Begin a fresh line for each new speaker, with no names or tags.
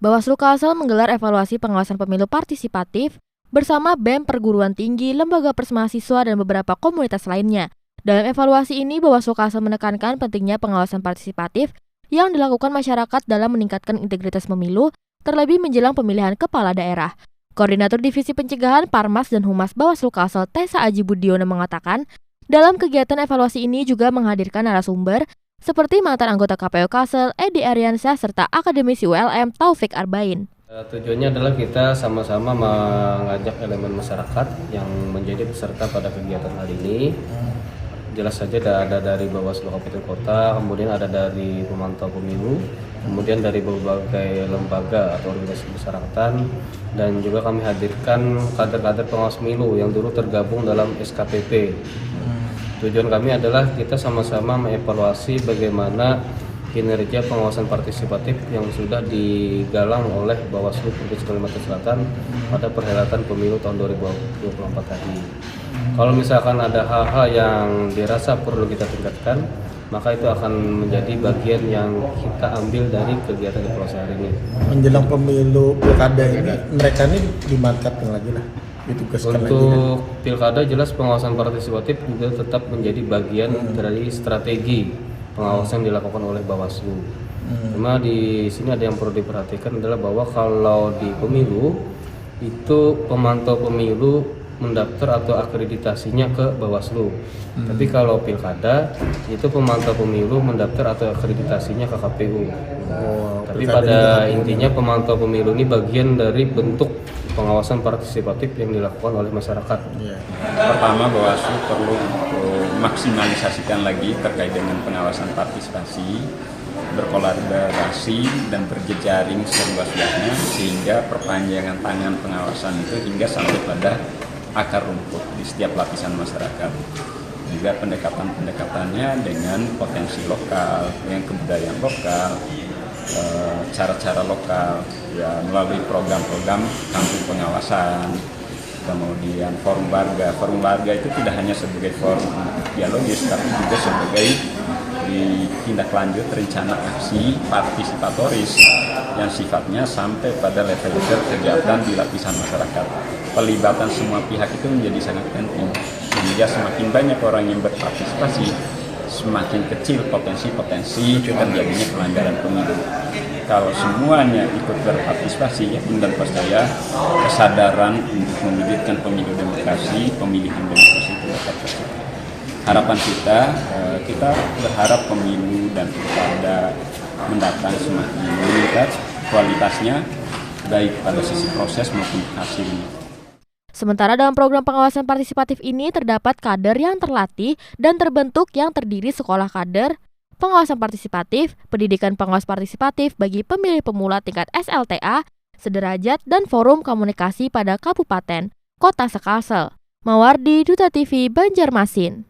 Bawaslu Kalsel menggelar evaluasi pengawasan pemilu partisipatif bersama BEM Perguruan Tinggi, lembaga persmahasiswa, dan beberapa komunitas lainnya. Dalam evaluasi ini, Bawaslu Kalsel menekankan pentingnya pengawasan partisipatif yang dilakukan masyarakat dalam meningkatkan integritas pemilu, terlebih menjelang pemilihan kepala daerah. Koordinator Divisi Pencegahan Parmas dan Humas Bawaslu Kalsel, Tessa Aji Budiono, mengatakan, dalam kegiatan evaluasi ini juga menghadirkan narasumber seperti mantan anggota KPU Kalsel, Edi Aryansyah, serta akademisi ULM Taufik Arbain.
Tujuannya adalah kita sama-sama mengajak elemen masyarakat yang menjadi peserta pada kegiatan hari ini. Jelas saja ada dari Bawaslu Kabupaten Kota, kemudian ada dari pemantau pemilu, kemudian dari berbagai lembaga atau organisasi masyarakatan, dan juga kami hadirkan kader-kader pengawas pemilu yang dulu tergabung dalam SKPP. Tujuan kami adalah kita sama-sama mengevaluasi bagaimana kinerja pengawasan partisipatif yang sudah digalang oleh Bawaslu Provinsi Kalimantan Selatan pada perhelatan pemilu tahun 2024 tadi. Kalau misalkan ada hal-hal yang dirasa perlu kita tingkatkan, maka itu akan menjadi bagian yang kita ambil dari kegiatan evaluasi hari ini.
Menjelang pemilu pilkada ini, mereka ini dimantapkan lagi lah, ditugaskan lagi.
Untuk pilkada jelas pengawasan partisipatif juga tetap menjadi bagian dari strategi pengawasan yang dilakukan oleh Bawaslu. Cuma di sini ada yang perlu diperhatikan adalah bahwa kalau di pemilu itu pemantau pemilu mendaftar atau akreditasinya ke Bawaslu. Tapi kalau pilkada itu pemantau pemilu mendaftar atau akreditasinya ke KPU. Tapi pada intinya pemantau pemilu ini bagian dari bentuk pengawasan partisipatif yang dilakukan oleh masyarakat.
Pertama, Bawaslu perlu maksimalisasikan lagi terkait dengan pengawasan partisipasi, berkolaborasi dan berjejaring seluas-luasnya sehingga perpanjangan tangan pengawasan itu hingga sampai pada akar rumput di setiap lapisan masyarakat. Juga pendekatannya dengan potensi lokal, dengan kebudayaan lokal, cara-cara lokal, ya melalui program-program kampung pengawasan, kemudian forum warga. Forum warga itu tidak hanya sebagai forum dialogis, tapi juga sebagai tindak lanjut rencana aksi partisipatoris yang sifatnya sampai pada level kegiatan di lapisan masyarakat. Pelibatan semua pihak itu menjadi sangat penting, sehingga semakin banyak orang yang berpartisipasi, semakin kecil potensi terjadinya pelanggaran pemilu. Kalau semuanya ikut berpartisipasi, ya dan percaya kesadaran untuk mewujudkan pemilu demokrasi, pemilihan demokrasi itu dapat tercapai. Harapan kita berharap pemilu dan pilkada mendatang semakin meningkat kualitasnya, baik pada sisi proses maupun hasilnya.
Sementara dalam program pengawasan partisipatif ini terdapat kader yang terlatih dan terbentuk yang terdiri sekolah kader, pengawasan partisipatif, pendidikan pengawas partisipatif bagi pemilih pemula tingkat SLTA, sederajat, dan forum komunikasi pada kabupaten, kota se-Kalsel. Mawardi, Duta TV, Banjarmasin.